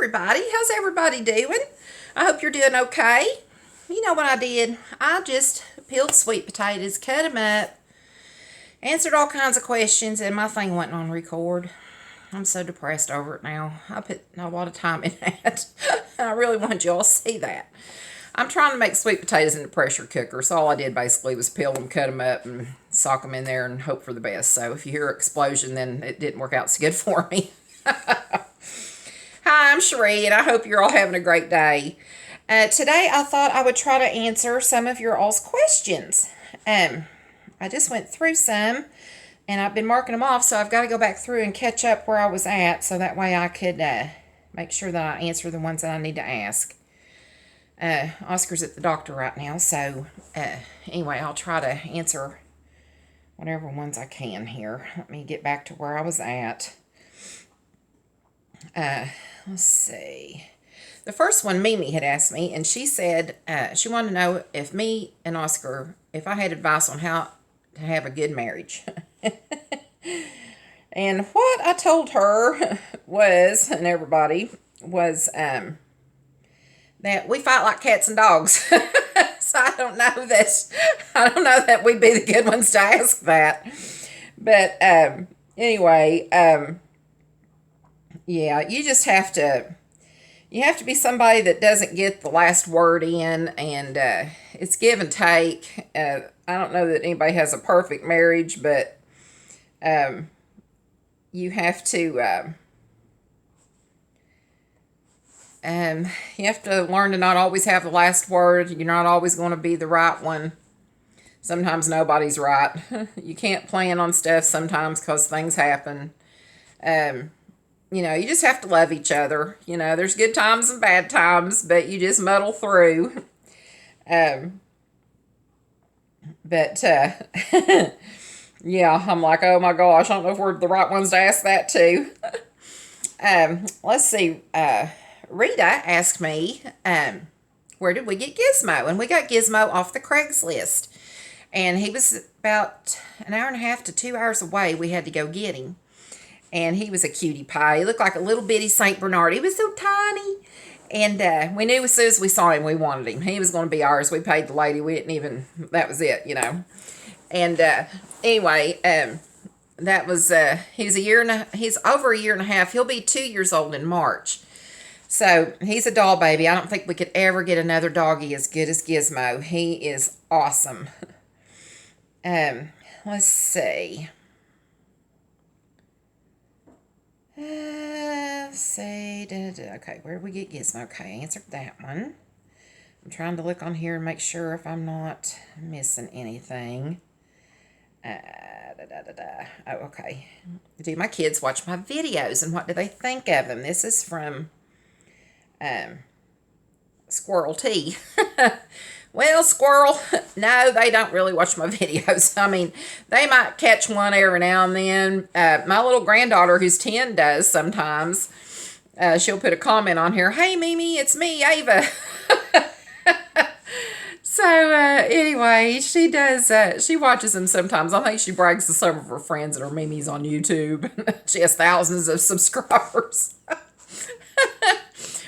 everybody. How's everybody doing? I hope you're doing okay. You know what I did? I just peeled sweet potatoes, cut them up, answered all kinds of questions, and my thing went on record. I'm so depressed over it now. I put a lot of time in that. I really wanted you all to see that. I'm trying to make sweet potatoes in the pressure cooker, so all I did basically was peel them, cut them up, and sock them in there and hope for the best. So if you hear an explosion, then it didn't work out so good for me. Hi, I'm Cherie, and I hope you're all having a great day. Today, I thought I would try to answer some of your all's questions. I just went through some, and I've been marking them off, so I've got to go back through and catch up where I was at, so that way I could make sure that I answer the ones that I need to ask. Oscar's at the doctor right now, so anyway, I'll try to answer whatever ones I can here. Let me get back to where I was at. Let's see. The first one Mimi had asked me, and she said she wanted to know if me and Oscar, if I had advice on how to have a good marriage. And what I told her was, and everybody, was that we fight like cats and dogs. So I don't know that we'd be the good ones to ask that. But anyway, yeah, you just have to be somebody that doesn't get the last word in, and it's give and take. I don't know that anybody has a perfect marriage, but you have to learn to not always have the last word. You're not always going to be the right one. Sometimes nobody's right. You can't plan on stuff sometimes because things happen. You just have to love each other. There's good times and bad times, but you just muddle through. But yeah, I'm like, oh my gosh, I don't know if we're the right ones to ask that to. Let's see. Rita asked me, where did we get Gizmo? And we got Gizmo off the Craigslist. And he was about an hour and a half to 2 hours away. We had to go get him. And he was a cutie pie. He looked like a little bitty St. Bernard. He was so tiny. And we knew as soon as we saw him, we wanted him. He was going to be ours. We paid the lady. We didn't even, that was it, And anyway, that was, he's over a year and a half. He'll be 2 years old in March. So he's a doll baby. I don't think we could ever get another doggy as good as Gizmo. He is awesome. Let's see. Okay, where did we get Gizmo? Okay, I answered that one. I'm trying to look on here and make sure if I'm not missing anything. Oh, okay. Do my kids watch my videos, and what do they think of them? This is from Squirrel T. Well, Squirrel, no, they don't really watch my videos. I mean, they might catch one every now and then. My little granddaughter, who's 10, does sometimes. She'll put a comment on here, hey, Mimi, it's me, Ava. So, anyway, she does, she watches them sometimes. I think she brags to some of her friends that are Mimi's on YouTube. She has thousands of subscribers.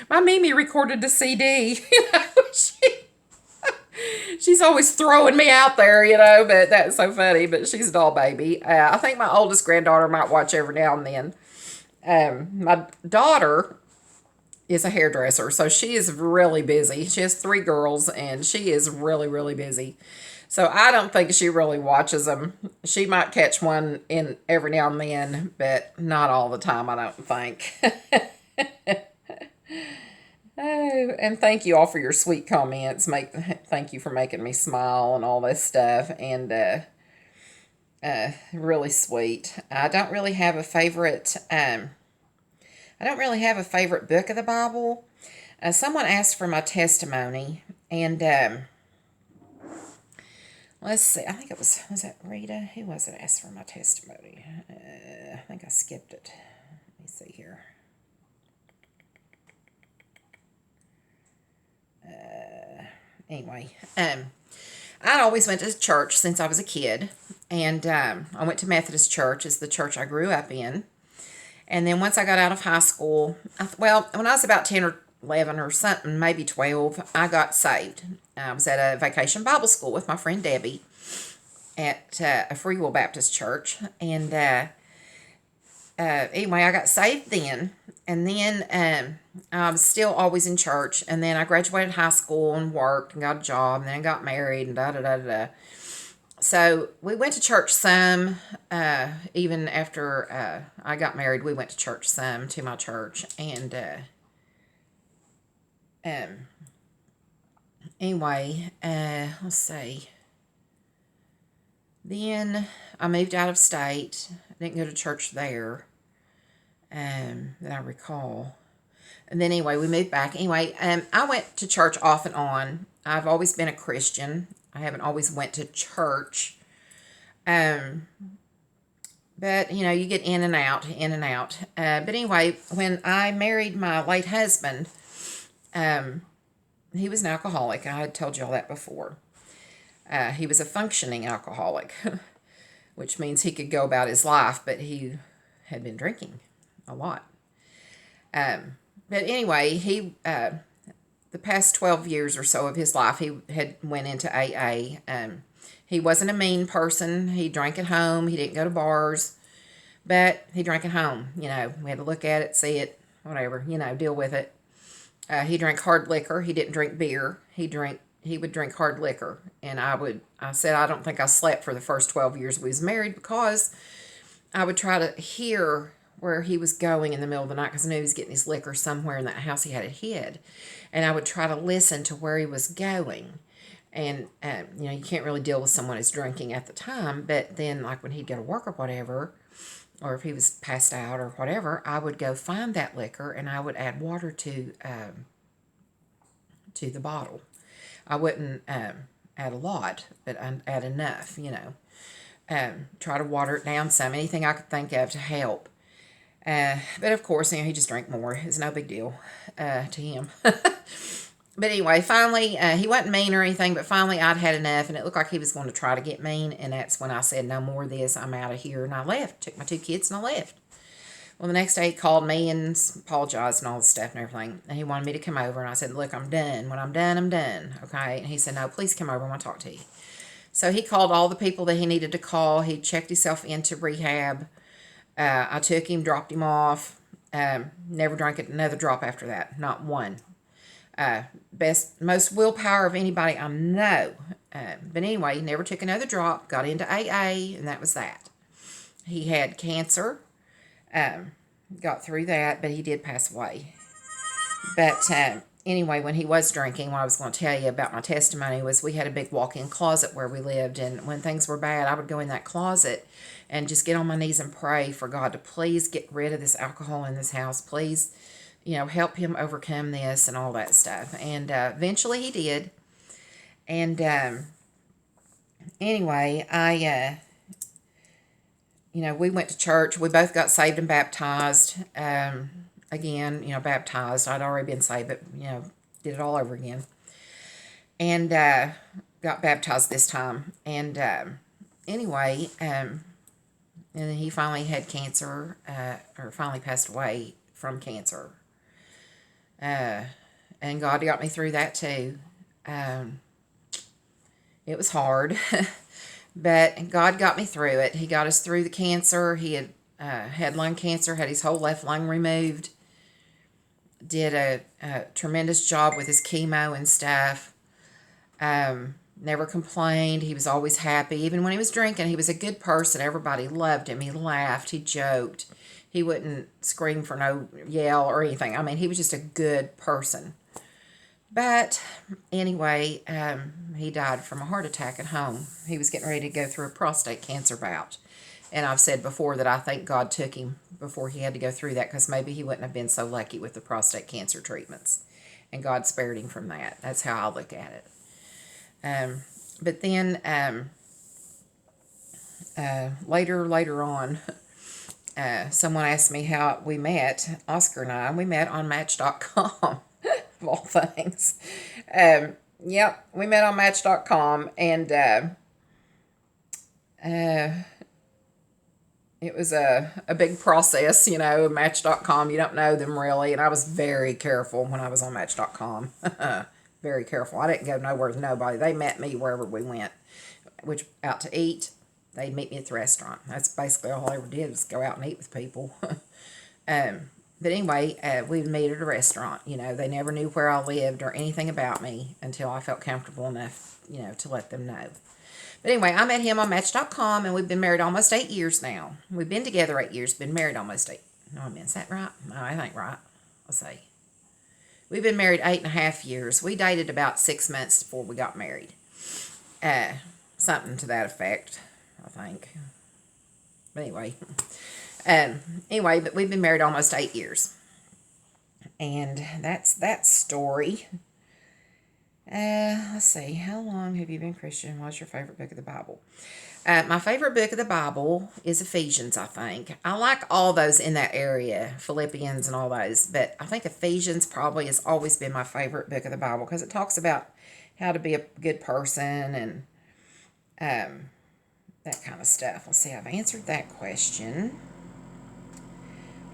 My Mimi recorded the CD, she's always throwing me out there, but that's so funny. But she's a doll baby. I think my oldest granddaughter might watch every now and then. My daughter is a hairdresser, so she is really busy. She has 3 girls, and she is really, really busy. So I don't think she really watches them. She might catch one in every now and then, but not all the time, I don't think. Oh, and thank you all for your sweet comments. Thank you for making me smile and all this stuff. And really sweet. I don't really have a favorite. I don't really have a favorite book of the Bible. Someone asked for my testimony, and let's see. I think it was that Rita? Who was it asked for my testimony? I think I skipped it. Let me see here. Anyway, I always went to church since I was a kid, and I went to Methodist church, is the church I grew up in, And then once I got out of high school, well, when I was about 10 or 11 or something, maybe 12, I got saved. I was at a vacation Bible school with my friend Debbie at a Free Will Baptist church. And anyway, I got saved then. And then I was still always in church. And then I graduated high school and worked and got a job. And then I got married and da da da da. So we went to church some. Even after I got married, we went to church some, to my church. And um, anyway, let's see. Then I moved out of state. I didn't go to church there, that I recall. And then anyway, we moved back. Anyway, I went to church off and on. I've always been a Christian. I haven't always went to church. But, you know, you get in and out, in and out. But anyway, when I married my late husband, he was an alcoholic. I had told you all that before. He was a functioning alcoholic, which means he could go about his life, but he had been drinking a lot. But anyway, the past 12 years or so of his life, he had went into AA. He wasn't a mean person. He drank at home. He didn't go to bars, but he drank at home. You know, we had to look at it, see it, whatever, you know, deal with it. He drank hard liquor. He didn't drink beer. He would drink hard liquor. And I said, I don't think I slept for the first 12 years we was married, because I would try to hear where he was going in the middle of the night, because I knew he was getting his liquor somewhere in that house he had it hid. And I would try to listen to where he was going. And, you know, you can't really deal with someone who's drinking at the time, but then, like, when he'd go to work or whatever, or if he was passed out or whatever, I would go find that liquor and I would add water to the bottle. I wouldn't add a lot, but I'd add enough, you know. Try to water it down some, anything I could think of to help. But of course, you know, he just drank more. It's no big deal to him. But anyway, finally, he wasn't mean or anything, but finally I'd had enough, and it looked like he was going to try to get mean, and that's when I said, no more of this, I'm out of here, and I left. Took my 2 kids and I left. Well, the next day he called me and apologized and all this stuff and everything, and he wanted me to come over, and I said, look, I'm done. When I'm done, I'm done, okay? And he said, no, please come over, I want to talk to you. So he called all the people that he needed to call. He checked himself into rehab. I took him, dropped him off. Never drank another drop after that, not one. Most willpower of anybody I know. But anyway, never took another drop, got into AA, and that was that. He had cancer, got through that, but he did pass away. But anyway, when he was drinking, what I was going to tell you about my testimony was, we had a big walk-in closet where we lived, and when things were bad, I would go in that closet and just get on my knees and pray for God to please get rid of this alcohol in this house. Please, you know, help him overcome this and all that stuff. And eventually he did. And anyway, you know, we went to church. We both got saved and baptized. Again, you know, baptized. I'd already been saved, but, you know, did it all over again. And got baptized this time. And anyway, and then he finally had cancer, or finally passed away from cancer. And God got me through that too. It was hard, but God got me through it. He got us through the cancer. He had lung cancer, had his whole left lung removed, did a tremendous job with his chemo and stuff. Never complained. He was always happy. Even when he was drinking, he was a good person. Everybody loved him. He laughed. He joked. He wouldn't scream for no yell or anything. I mean, he was just a good person. But anyway, he died from a heart attack at home. He was getting ready to go through a prostate cancer bout. And I've said before that I think God took him before he had to go through that, because maybe he wouldn't have been so lucky with the prostate cancer treatments. And God spared him from that. That's how I look at it. But then later on, someone asked me how we met, Oscar and I. We met on Match.com, of all things. Yep, we met on Match.com, and it it was a big process, Match.com. You don't know them really. And I was very careful when I was on Match.com. Very careful. I didn't go nowhere with nobody. They met me wherever we went, which out to eat. They'd meet me at the restaurant. That's basically all I ever did was go out and eat with people. But anyway, we'd meet at a restaurant. They never knew where I lived or anything about me until I felt comfortable enough, to let them know. But anyway, I met him on Match.com, and we've been married almost 8 years now. We've been together 8 years, been married almost 8. No, I mean, is that right? No, I think right. Let's see. We've been married 8.5 years. We dated about 6 months before we got married. Something to that effect, I think. But anyway, but we've been married almost 8 years. And that's that story. Let's see. How long have you been Christian? What's your favorite book of the Bible? My favorite book of the Bible is Ephesians, I think. I like all those in that area, Philippians and all those. But I think Ephesians probably has always been my favorite book of the Bible because it talks about how to be a good person and that kind of stuff. Let's see. I've answered that question.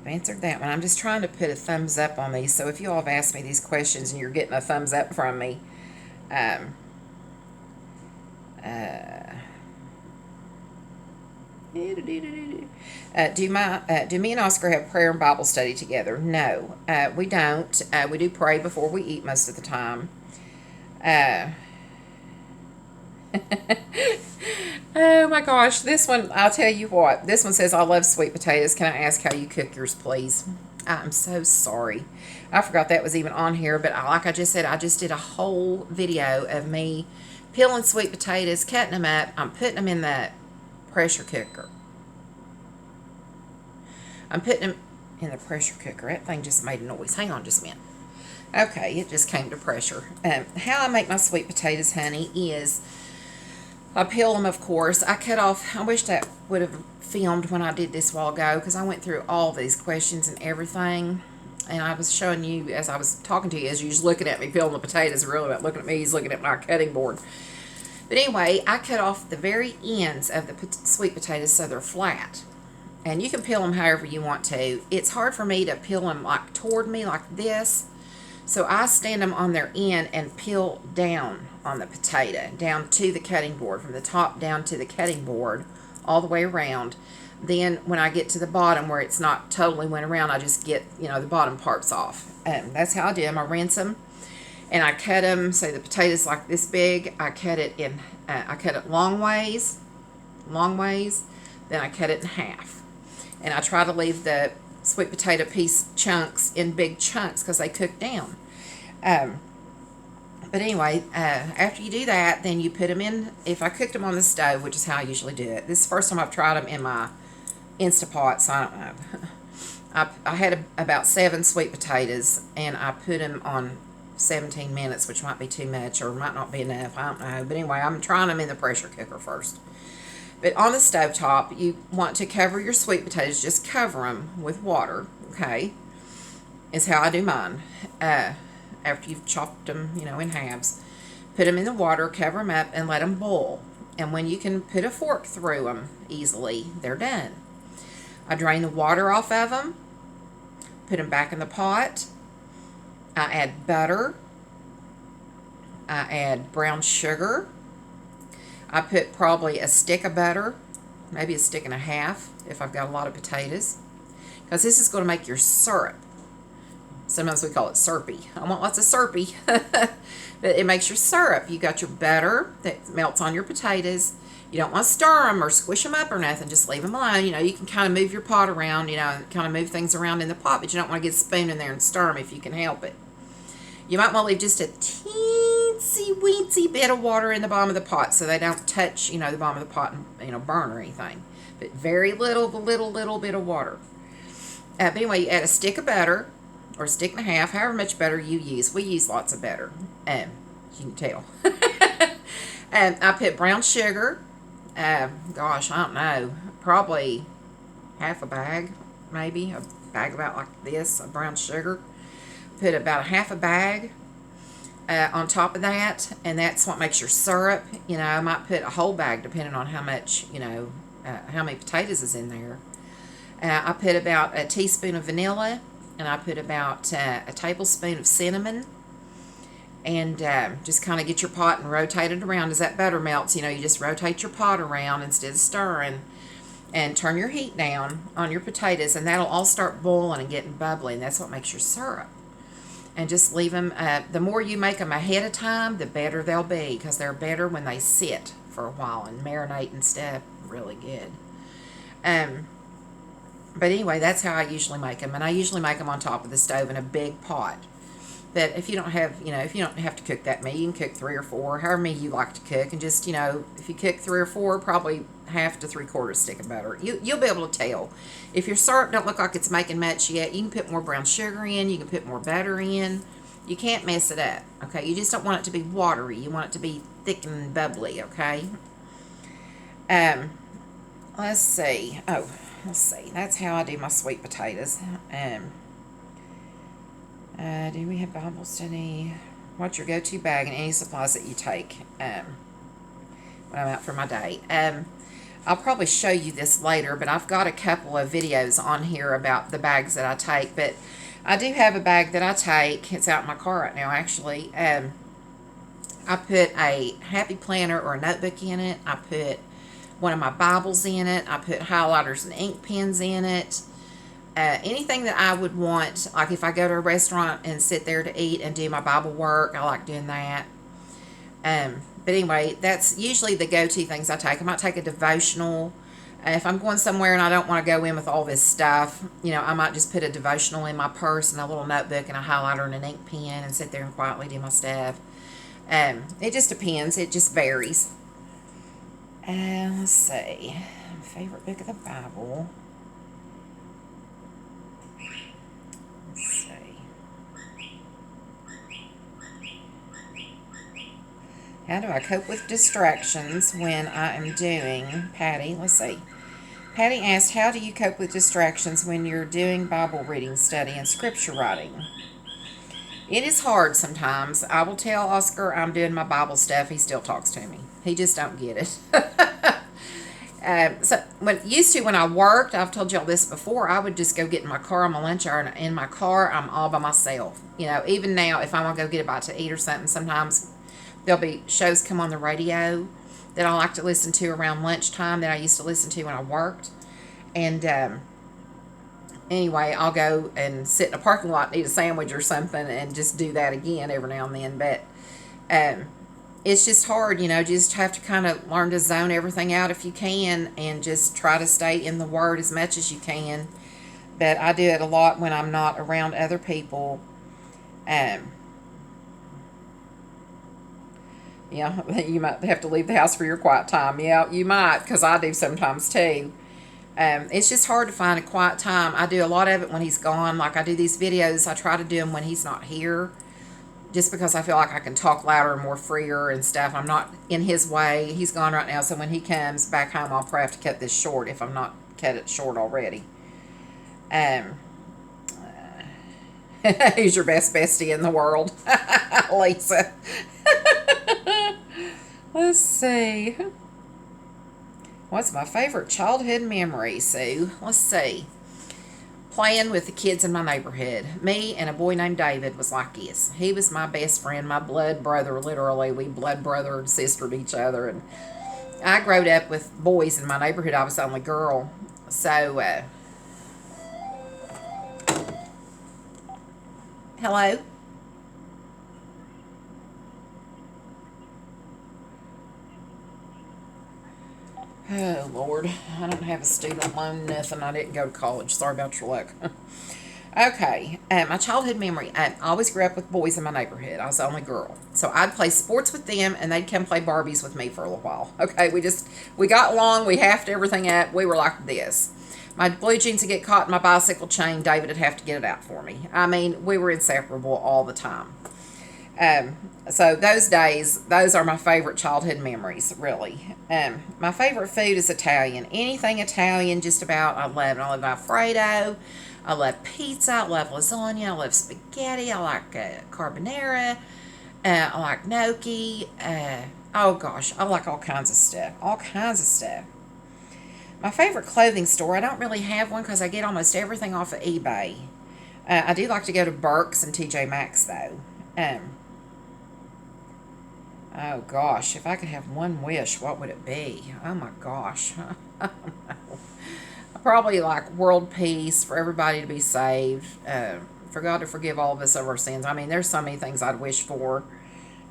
I've answered that one. I'm just trying to put a thumbs up on these. So if you all have asked me these questions and you're getting a thumbs up from me, do me and Oscar have prayer and Bible study together? No, we don't. We do pray before we eat most of the time. Oh my gosh, this one, I'll tell you what. This one says, I love sweet potatoes. Can I ask how you cook yours, please? I'm so sorry. I forgot that was even on here, but like I just said, I just did a whole video of me peeling sweet potatoes, cutting them up. I'm putting them in the pressure cooker. I'm putting them in the pressure cooker. That thing just made a noise. Hang on just a minute. Okay, it just came to pressure. How I make my sweet potatoes, honey, is I peel them, of course. I cut off, I wish that would have filmed when I did this a while ago because I went through all these questions and everything. And I was showing you, as I was talking to you, as you was looking at me peeling the potatoes, really not looking at me, he's looking at my cutting board. But anyway, I cut off the very ends of the sweet potatoes so they're flat. And you can peel them however you want to. It's hard for me to peel them like toward me like this. So I stand them on their end and peel down on the potato, down to the cutting board, from the top down to the cutting board, all the way around. Then when I get to the bottom where it's not totally went around, I just get, the bottom parts off. That's how I do them. I rinse them and I cut them. Say the potatoes like this big, I cut it in, I cut it long ways, then I cut it in half. And I try to leave the sweet potato piece chunks in big chunks because they cook down. But anyway, after you do that, then you put them in, if I cooked them on the stove, which is how I usually do it. This is the first time I've tried them in my Instapot, so I don't know. I had about 7 sweet potatoes, and I put them on 17 minutes, which might be too much or might not be enough. I don't know. But anyway, I'm trying them in the pressure cooker first. But on the stovetop, you want to cover your sweet potatoes. Just cover them with water, okay? Is how I do mine. After you've chopped them, in halves. Put them in the water, cover them up, and let them boil. And when you can put a fork through them easily, they're done. I drain the water off of them, put them back in the pot. I add butter. I add brown sugar. I put probably a stick of butter, maybe a stick and a half if I've got a lot of potatoes. Because this is going to make your syrup. Sometimes we call it syrupy. I want lots of syrupy. But it makes your syrup. You got your butter that melts on your potatoes. You don't want to stir them or squish them up or nothing. Just leave them alone. You can kind of move your pot around, and kind of move things around in the pot, but you don't want to get a spoon in there and stir them if you can help it. You might want to leave just a teensy-weensy bit of water in the bottom of the pot so they don't touch, the bottom of the pot and, burn or anything. But very little bit of water. But anyway, you add a stick of butter or a stick and a half, however much butter you use. We use lots of butter, you can tell. I put brown sugar. Gosh, I don't know. Probably half a bag, maybe. A bag about like this of brown sugar. Put about a half a bag on top of that, and that's what makes your syrup. I might put a whole bag depending on how much, how many potatoes is in there. I put about a teaspoon of vanilla, and I put about a tablespoon of cinnamon, and just kind of get your pot and rotate it around as that butter melts. You just rotate your pot around instead of stirring, and turn your heat down on your potatoes, and that'll all start boiling and getting bubbly, and that's what makes your syrup. And just leave them, the more you make them ahead of time, the better they'll be, because they're better when they sit for a while and marinate and stuff really good. But anyway, that's how I usually make them, and I usually make them on top of the stove in a big pot. But if you don't have, if you don't have to cook that many, you can cook 3 or 4, however many you like to cook, and just, if you cook 3 or 4, probably half to 3/4 stick of butter. You'll be able to tell. If your syrup don't look like it's making much yet, you can put more brown sugar in, you can put more butter in. You can't mess it up, okay? You just don't want it to be watery. You want it to be thick and bubbly, okay? Let's see. Oh, let's see. That's how I do my sweet potatoes. Do we have Bible study? What's your go-to bag and any supplies that you take when I'm out for my day? I'll probably show you this later, but I've got a couple of videos on here about the bags that I take. But I do have a bag that I take. It's out in my car right now, actually. I put a happy planner or a notebook in it. I put one of my Bibles in it. I put highlighters and ink pens in it. Anything that I would want, like if I go to a restaurant and sit there to eat and do my Bible work, I like doing that. But anyway, that's usually the go-to things I take. I might take a devotional. If I'm going somewhere and I don't want to go in with all this stuff, I might just put a devotional in my purse and a little notebook and a highlighter and an ink pen and sit there and quietly do my stuff. It just depends. It just varies. Let's see. Favorite book of the Bible. Let's see. How do I cope with distractions when I am doing, Patty, let's see. Patty asked, how do you cope with distractions when you're doing Bible reading, study, and scripture writing? It is hard sometimes. I will tell Oscar I'm doing my Bible stuff. He still talks to me. He just don't get it. So when I worked, I've told y'all this before, I would just go get in my car on my lunch hour, and in my car, I'm all by myself. Even now, if I want to go get a bite to eat or something, sometimes there'll be shows come on the radio that I like to listen to around lunchtime that I used to listen to when I worked. And anyway, I'll go and sit in a parking lot and eat a sandwich or something and just do that again every now and then. But it's just hard, just have to kind of learn to zone everything out if you can and just try to stay in the Word as much as you can. But I do it a lot when I'm not around other people. Yeah, you might have to leave the house for your quiet time. Yeah, you might, because I do sometimes too. It's just hard to find a quiet time. I do a lot of it when he's gone. Like I do these videos, I try to do them when he's not here, just because I feel like I can talk louder and more freer and stuff. I'm not in his way. He's gone right now, so when he comes back home, I'll probably have to cut this short if I'm not cut it short already. Who's your best bestie in the world? Lisa. Let's see. What's my favorite childhood memory, Sue? Let's see. Playing with the kids in my neighborhood. Me and a boy named David was like this. He was my best friend, my blood brother, literally. We blood brother and sistered each other. And I growed up with boys in my neighborhood. I was the only girl. So, hello? Oh, Lord. I don't have a student loan, nothing. I didn't go to college. Sorry about your luck. Okay. My childhood memory. I always grew up with boys in my neighborhood. I was the only girl. So I'd play sports with them, and they'd come play Barbies with me for a little while. Okay. We got along. We halved everything up. We were like this. My blue jeans would get caught in my bicycle chain. David would have to get it out for me. I mean, we were inseparable all the time. So those days, those are my favorite childhood memories, really. My favorite food is Italian. Anything Italian, just about, I love it. I love Alfredo. I love pizza. I love lasagna. I love spaghetti. I like carbonara. I like gnocchi. Oh, gosh. I like all kinds of stuff. All kinds of stuff. My favorite clothing store, I don't really have one because I get almost everything off of eBay. I do like to go to Burke's and TJ Maxx, though. Um, oh, gosh, if I could have one wish, what would it be? Oh, my gosh. Probably like world peace, for everybody to be saved, for God to forgive all of us of our sins. I mean, there's so many things I'd wish for.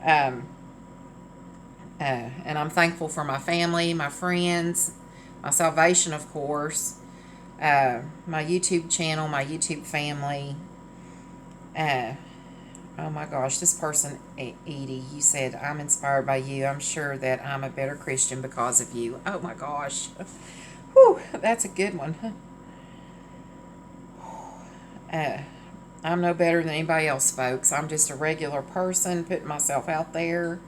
Um, and I'm thankful for my family, my friends, my salvation, of course, my YouTube channel, my YouTube family. Uh, oh my gosh, this person, Edie, you said, I'm inspired by you. I'm sure that I'm a better Christian because of you. Oh my gosh. Whew, that's a good one. Uh, I'm no better than anybody else, folks. I'm just a regular person putting myself out there.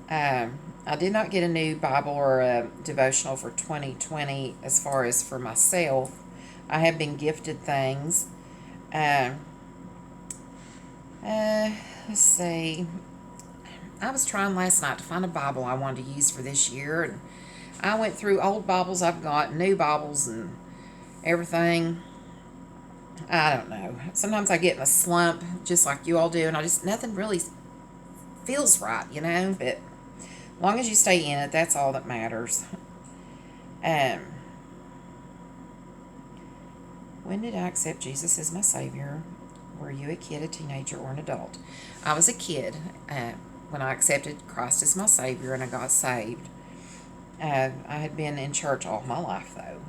I did not get a new Bible or a devotional for 2020 as far as for myself. I have been gifted things. Um, let's see. I was trying last night to find a Bible I wanted to use for this year, and I went through old Bibles I've got, new Bibles, and everything. I don't know. Sometimes I get in a slump, just like you all do, and nothing really feels right, But as long as you stay in it, that's all that matters. Um, when did I accept Jesus as my Savior? Were you a kid, a teenager, or an adult? I was a kid when I accepted Christ as my Savior and I got saved. I had been in church all my life, though.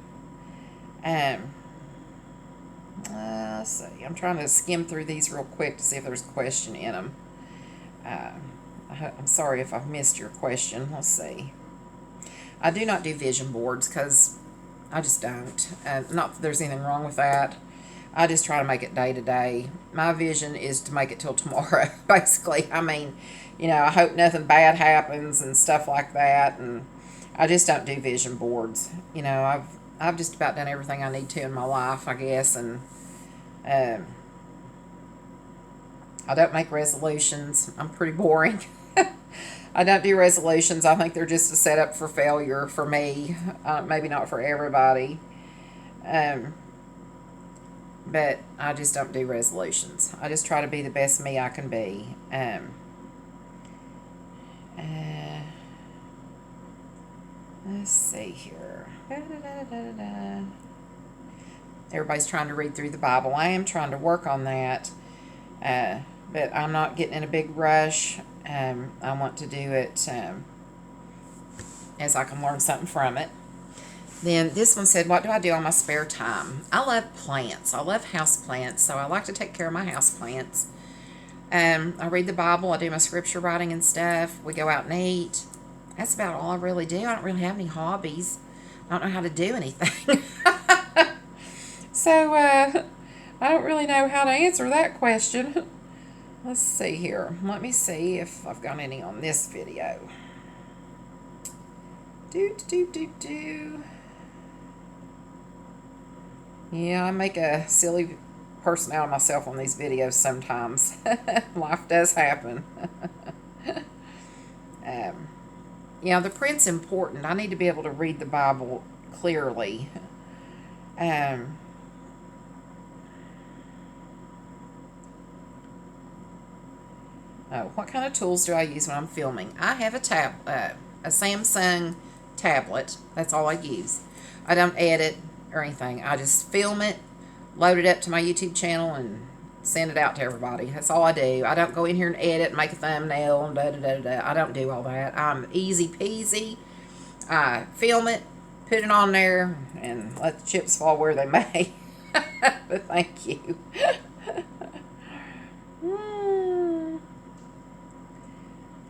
Let's see. I'm trying to skim through these real quick to see if there's a question in them. I'm sorry if I've missed your question. Let's see. I do not do vision boards because I just don't. Not that there's anything wrong with that. I just try to make it day to day. My vision is to make it till tomorrow, basically. I mean, I hope nothing bad happens and stuff like that. And I just don't do vision boards. I've just about done everything I need to in my life, I guess. And I don't make resolutions. I'm pretty boring. I don't do resolutions. I think they're just a setup for failure for me. Maybe not for everybody. But I just don't do resolutions. I just try to be the best me I can be. Let's see here. Everybody's trying to read through the Bible. I am trying to work on that. But I'm not getting in a big rush. I want to do it as I can learn something from it. Then this one said, what do I do on my spare time? I love plants. I love house plants, so I like to take care of my house plants. I read the Bible. I do my scripture writing and stuff. We go out and eat. That's about all I really do. I don't really have any hobbies. I don't know how to do anything. So, I don't really know how to answer that question. Let's see here. Let me see if I've got any on this video. Yeah, I make a silly person out of myself on these videos sometimes. Life does happen. The print's important. I need to be able to read the Bible clearly. What kind of tools do I use when I'm filming? I have a Samsung tablet. That's all I use. I don't edit or anything. I just film it, load it up to my YouTube channel, and send it out to everybody. That's all I do. I don't go in here and edit, make a thumbnail, and da-da-da-da. I don't do all that. I'm easy peasy. I film it, put it on there, and let the chips fall where they may. But thank you.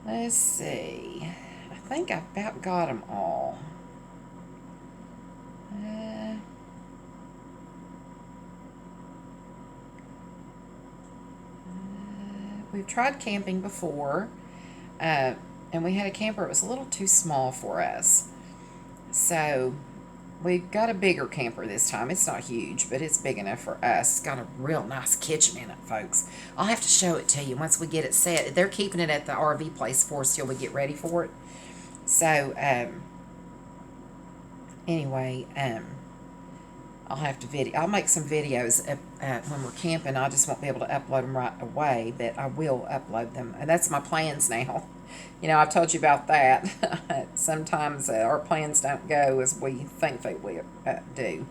Let's see. I think I've about got them all. We've tried camping before, and we had a camper. It was a little too small for us. So we got a bigger camper this time. It's not huge, but it's big enough for us. It's got a real nice kitchen in it, folks. I'll have to show it to you once we get it set. They're keeping it at the RV place for us till we get ready for it. So, anyway, I'll have to I'll make some videos when we're camping. I just won't be able to upload them right away, but I will upload them. And that's my plans now. You know, I've told you about that. Sometimes our plans don't go as we think they will do.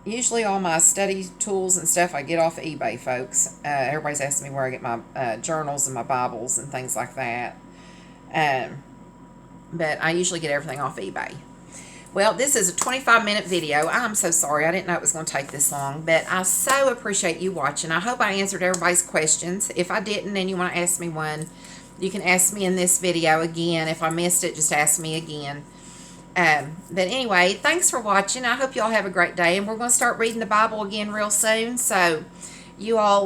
Usually all my study tools and stuff I get off of eBay, folks. Everybody's asking me where I get my journals and my Bibles and things like that. But I usually get everything off eBay. Well, this is a 25-minute video. I'm so sorry. I didn't know it was going to take this long, but I so appreciate you watching. I hope I answered everybody's questions. If I didn't and you want to ask me one, you can ask me in this video again. If I missed it, just ask me again. But anyway, thanks for watching. I hope you all have a great day, and we're going to start reading the Bible again real soon, so you all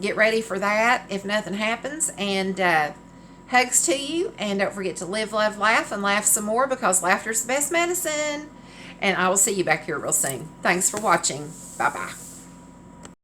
get ready for that if nothing happens, and hugs to you, and don't forget to live, love, laugh, and laugh some more, because laughter's the best medicine. And I will see you back here real soon. Thanks for watching. Bye-bye.